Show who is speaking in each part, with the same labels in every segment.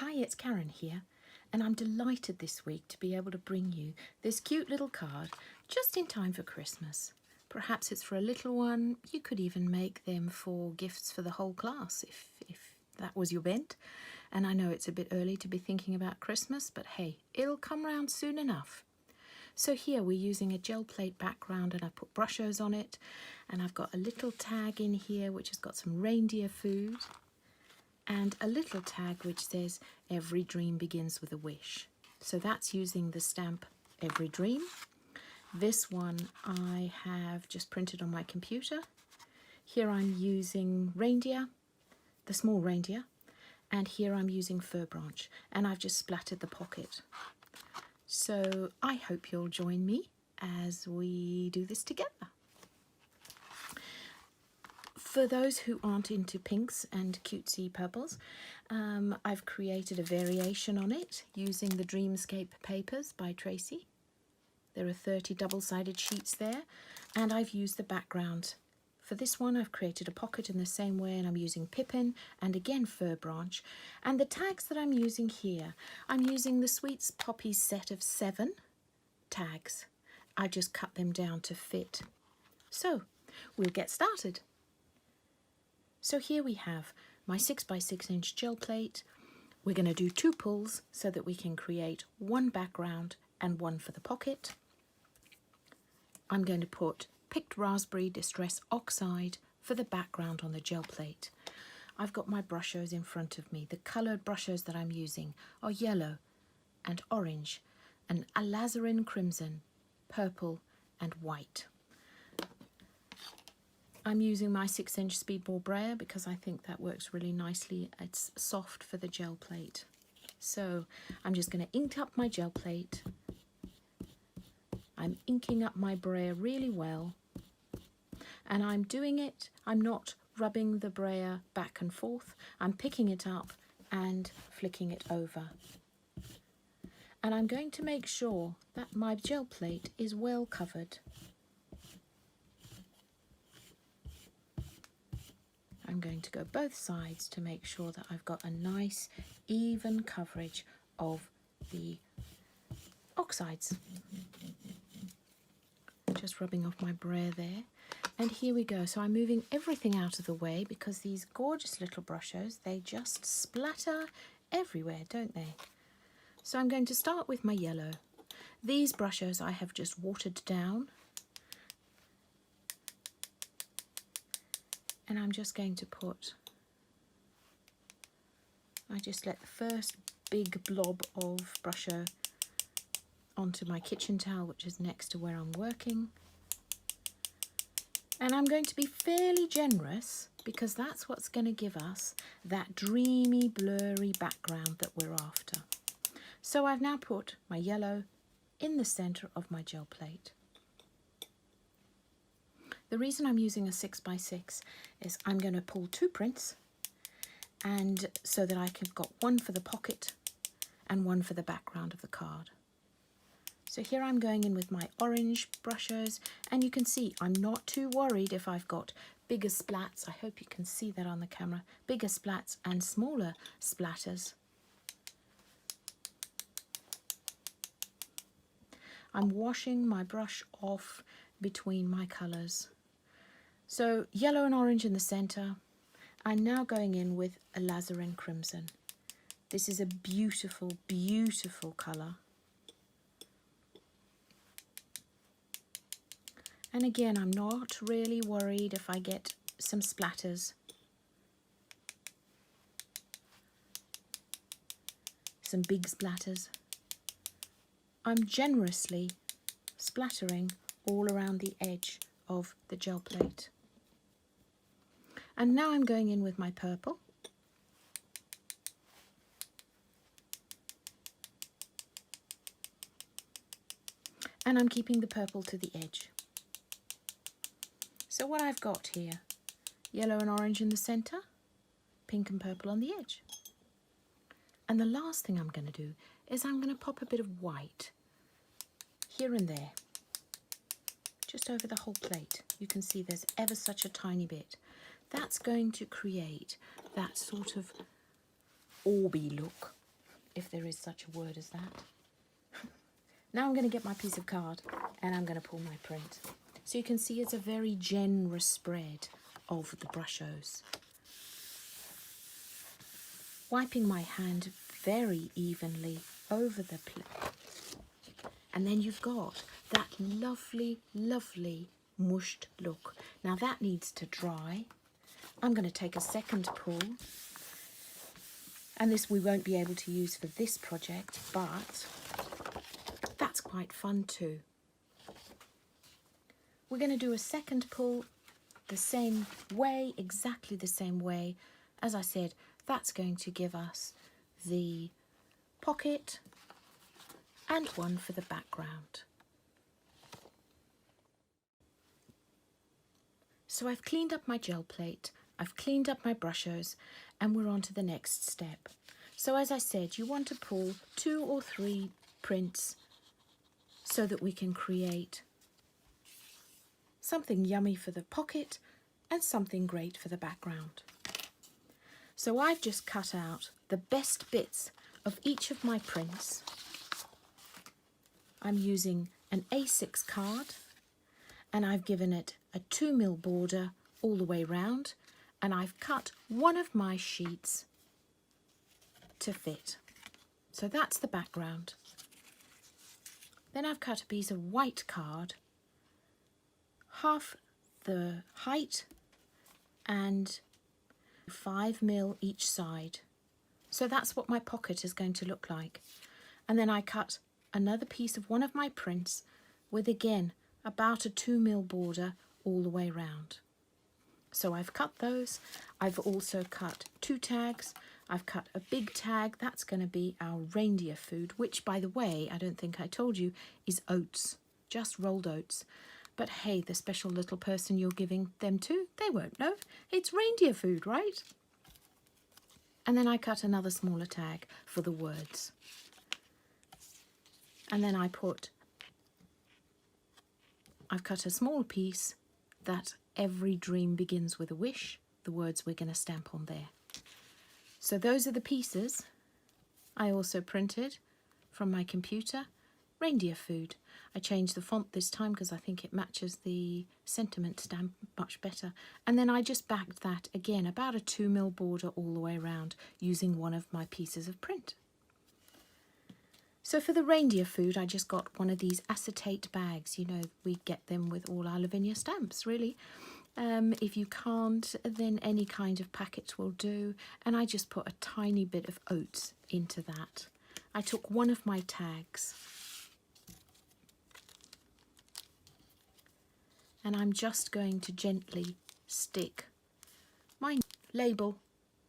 Speaker 1: Hi, it's Karen here, and I'm delighted this week to be able to bring you this cute little card just in time for Christmas. Perhaps it's for a little one. You could even make them for gifts for the whole class if that was your bent. And I know it's a bit early to be thinking about Christmas, but hey, it'll come round soon enough. So here we're using a gel plate background and I put Brushos on it, and I've got a little tag in here which has got some reindeer food and a little tag which says every dream begins with a wish. So that's using the stamp Every Dream. This one I have just printed on my computer. Here I'm using reindeer, the small reindeer, and here I'm using fir branch, and I've just splattered the pocket. So I hope you'll join me as we do this together. For those who aren't into pinks and cutesy purples, I've created a variation on it using the Dreamscape papers by Tracy. There are 30 double-sided sheets there, and I've used the background. For this one I've created a pocket in the same way, and I'm using Pipin and again fir branch. And the tags that I'm using here, I'm using the Sweets Poppies set of 7 tags. I just cut them down to fit. So we'll get started. So here we have my 6x6 inch gel plate. We're going to do 2 pulls so that we can create one background and one for the pocket. I'm going to put picked raspberry distress oxide for the background on the gel plate. I've got my Brushos in front of me. The coloured Brushos that I'm using are yellow and orange and alizarin crimson, purple and white. I'm using my 6-inch speedball brayer because I think that works really nicely. It's soft for the gel plate. So I'm just going to ink up my gel plate. I'm inking up my brayer really well. And I'm doing it, I'm not rubbing the brayer back and forth. I'm picking it up and flicking it over. And I'm going to make sure that my gel plate is well covered. I'm going to go both sides to make sure that I've got a nice even coverage of the oxides. Just rubbing off my brayer there. And here we go. So I'm moving everything out of the way because these gorgeous little Brushos, they just splatter everywhere, don't they? So I'm going to start with my yellow. These Brushos I have just watered down. And I'm just going to put, I just let the first big blob of Brusho onto my kitchen towel, which is next to where I'm working. And I'm going to be fairly generous because that's what's going to give us that dreamy, blurry background that we're after. So I've now put my yellow in the centre of my gel plate. The reason I'm using a 6x6 is I'm going to pull 2 prints, and so that I can got one for the pocket and one for the background of the card. So here I'm going in with my orange Brushos, and you can see I'm not too worried if I've got bigger splats. I hope you can see that on the camera. Bigger splats and smaller splatters. I'm washing my brush off between my colours. So yellow and orange in the centre. I'm now going in with alizarin crimson. This is a beautiful, beautiful colour. And again, I'm not really worried if I get some splatters. Some big splatters. I'm generously splattering all around the edge of the gel plate. And now I'm going in with my purple. And I'm keeping the purple to the edge. So what I've got here, yellow and orange in the centre, pink and purple on the edge. And the last thing I'm going to do is I'm going to pop a bit of white here and there, just over the whole plate. You can see there's ever such a tiny bit. That's going to create that sort of orby look if there is such a word as that. Now I'm going to get my piece of card and I'm going to pull my print. So you can see it's a very generous spread of the Brushos. Wiping my hand very evenly over the plate. And then you've got that lovely, lovely mushed look. Now that needs to dry. I'm going to take a second pull. And this we won't be able to use for this project, but that's quite fun too. We're going to do a second pull the same way, exactly the same way. As I said, that's going to give us the pocket and one for the background. So I've cleaned up my gel plate, I've cleaned up my Brushos, and we're on to the next step. So as I said, you want to pull 2 or 3 prints so that we can create something yummy for the pocket and something great for the background. So I've just cut out the best bits of each of my prints. I'm using an A6 card and I've given it a 2mm border all the way round, and I've cut one of my sheets to fit. So that's the background. Then I've cut a piece of white card, half the height and 5mm each side. So that's what my pocket is going to look like. And then I cut another piece of one of my prints with, again, about a 2mm border all the way round. So I've cut those. I've also cut 2 tags. I've cut a big tag. That's going to be our reindeer food, which, by the way, I don't think I told you, is oats, just rolled oats. But hey, the special little person you're giving them to, they won't know. It's reindeer food, right? And then I cut another smaller tag for the words. And then I've cut a small piece that every dream begins with a wish, the words we're going to stamp on there. So those are the pieces. I also printed from my computer, reindeer food. I changed the font this time because I think it matches the sentiment stamp much better. And then I just backed that again, about a 2mm border all the way around, using one of my pieces of print. So for the reindeer food, I just got one of these acetate bags. You know, we get them with all our Lavinia stamps, really. If you can't, then any kind of packet will do. And I just put a tiny bit of oats into that. I took one of my tags. And I'm just going to gently stick my label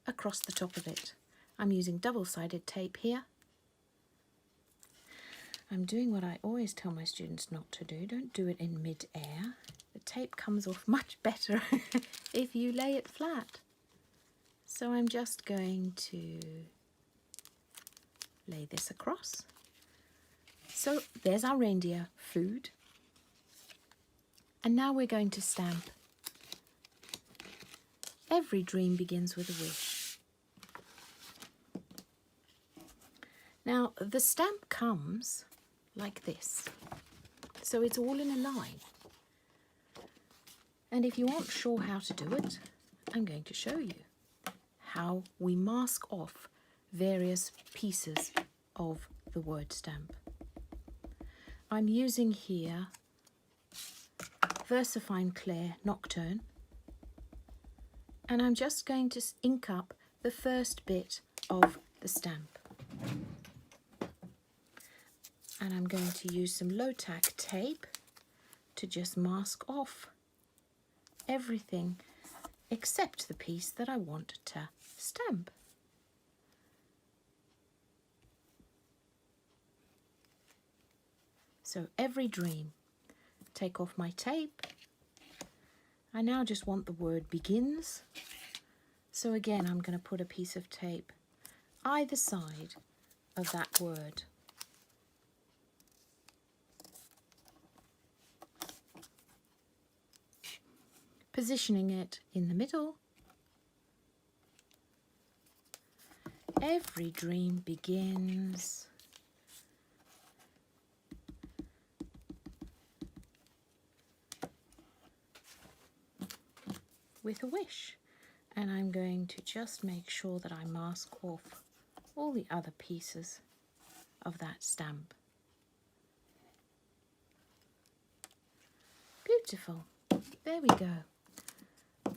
Speaker 1: across the top of it. I'm using double-sided tape here. I'm doing what I always tell my students not to do. Don't do it in mid-air. The tape comes off much better if you lay it flat. So I'm just going to lay this across. So there's our reindeer food. And now we're going to stamp Every Dream Begins with a Wish. Now the stamp comes like this, so it's all in a line. And if you aren't sure how to do it, I'm going to show you how we mask off various pieces of the word stamp. I'm using here Versafine Clair Nocture, and I'm just going to ink up the first bit of the stamp. And I'm going to use some low-tack tape to just mask off everything except the piece that I want to stamp. So Every Dream. Take off my tape. I now just want the word begins. So again, I'm going to put a piece of tape either side of that word. Positioning it in the middle. Every dream begins with a wish. And I'm going to just make sure that I mask off all the other pieces of that stamp. Beautiful. There we go.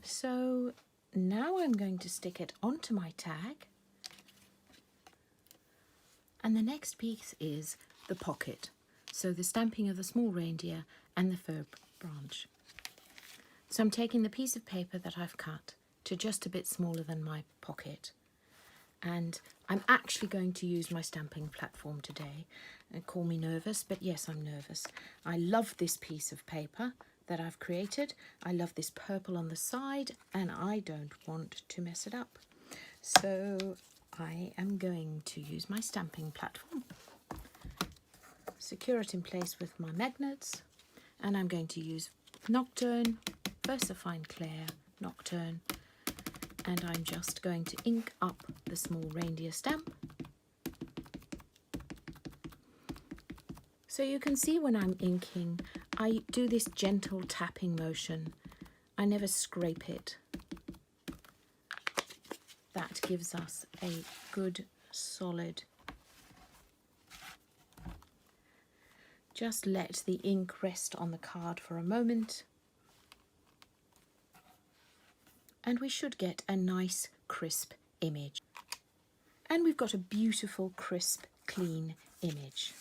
Speaker 1: So now I'm going to stick it onto my tag. And the next piece is the pocket. So the stamping of the small reindeer and the fir branch. So I'm taking the piece of paper that I've cut to just a bit smaller than my pocket. And I'm actually going to use my stamping platform today. And call me nervous, but yes, I'm nervous. I love this piece of paper that I've created. I love this purple on the side, and I don't want to mess it up. So I am going to use my stamping platform. Secure it in place with my magnets, and I'm going to use Nocturne, Versafine Clair, Nocturne, and I'm just going to ink up the small reindeer stamp. So you can see when I'm inking, I do this gentle tapping motion. I never scrape it. That gives us a good solid. Just let the ink rest on the card for a moment. And we should get a nice crisp image. And we've got a beautiful, crisp, clean image.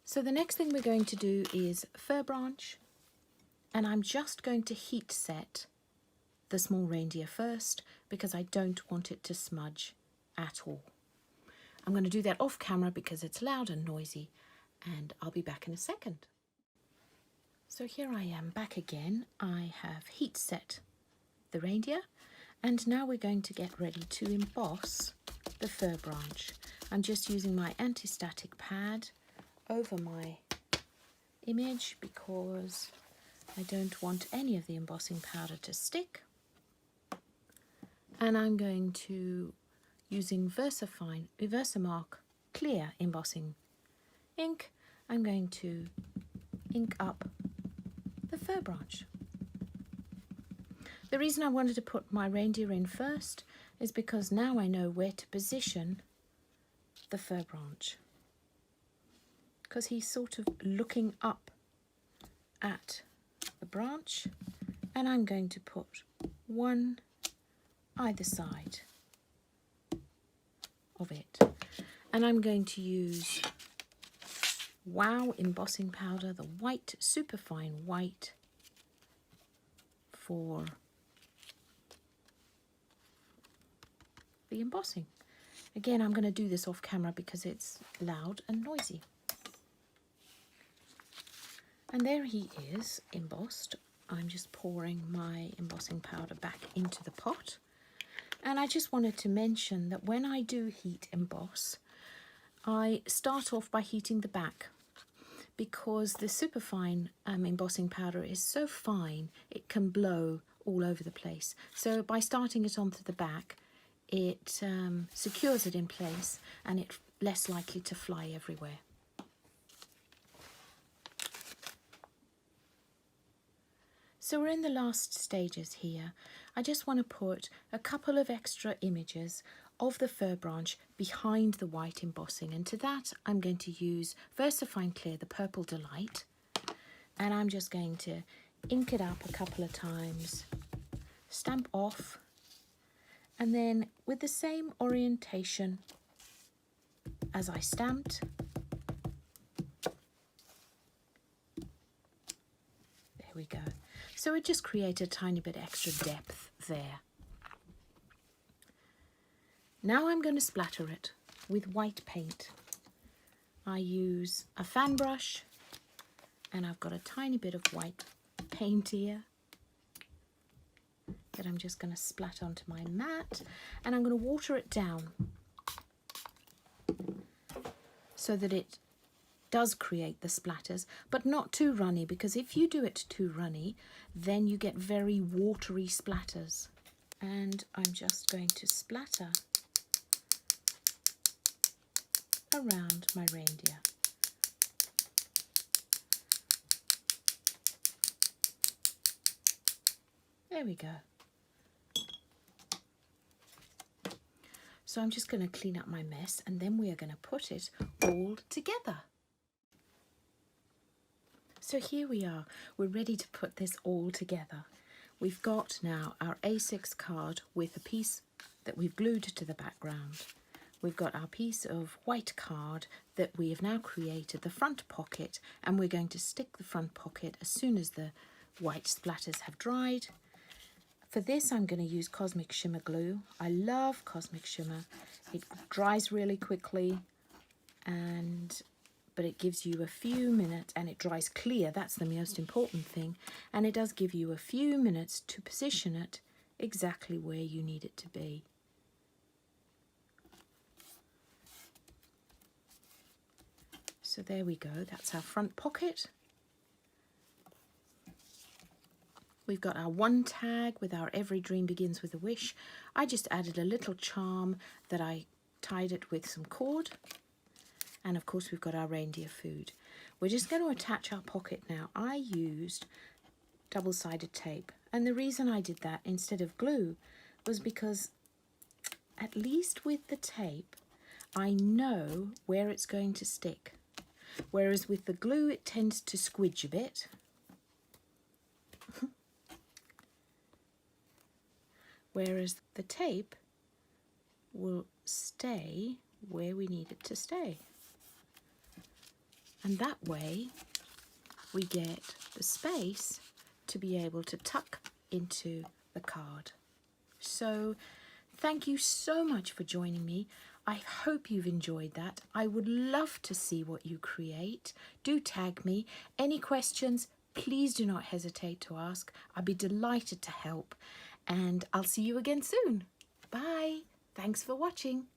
Speaker 1: So the next thing we're going to do is fir branch, and I'm just going to heat set the small reindeer first because I don't want it to smudge at all. I'm going to do that off camera because it's loud and noisy, and I'll be back in a second. So here I am back again. I have heat set the reindeer, and now we're going to get ready to emboss the fir branch. I'm just using my anti-static pad over my image because I don't want any of the embossing powder to stick. And I'm going to, using Versamark clear embossing ink, I'm going to ink up the fir branch. The reason I wanted to put my reindeer in first is because now I know where to position the fir branch, because he's sort of looking up at the branch, and I'm going to put one either side of it. And I'm going to use Wow embossing powder, the white, Superfine White, for the embossing. Again, I'm going to do this off camera because it's loud and noisy. And there he is, embossed. I'm just pouring my embossing powder back into the pot. And I just wanted to mention that when I do heat emboss, I start off by heating the back, because the Superfine embossing powder is so fine it can blow all over the place. So by starting it onto the back, it secures it in place and it's less likely to fly everywhere. So we're in the last stages here. I just want to put a couple of extra images of the fir branch behind the white embossing, and to that I'm going to use Versafine Clear, the Purple Delight, and I'm just going to ink it up a couple of times, stamp off, and then with the same orientation as I stamped, there we go. So it just created a tiny bit extra depth there. Now I'm going to splatter it with white paint. I use a fan brush, and I've got a tiny bit of white paint here that I'm just going to splatter onto my mat, and I'm going to water it down so that it does create the splatters, but not too runny, because if you do it too runny, then you get very watery splatters. And I'm just going to splatter around my reindeer. There we go. So I'm just going to clean up my mess, and then we are going to put it all together. So here we are, we're ready to put this all together. We've got now our A6 card with a piece that we've glued to the background. We've got our piece of white card that we have now created the front pocket, and we're going to stick the front pocket as soon as the white splatters have dried. For this I'm going to use Cosmic Shimmer glue. I love Cosmic Shimmer. It dries really quickly, but it gives you a few minutes, and it dries clear, that's the most important thing, and it does give you a few minutes to position it exactly where you need it to be. So there we go, that's our front pocket. We've got our one tag with our Every Dream Begins with a Wish. I just added a little charm that I tied it with some cord. And of course we've got our reindeer food. We're just going to attach our pocket now. I used double-sided tape, and the reason I did that instead of glue was because at least with the tape I know where it's going to stick, whereas with the glue it tends to squidge a bit. Whereas the tape will stay where we need it to stay. And that way we get the space to be able to tuck into the card. So thank you so much for joining me. I hope you've enjoyed that. I would love to see what you create. Do tag me. Any questions, please do not hesitate to ask. I'd be delighted to help. And I'll see you again soon. Bye. Thanks for watching.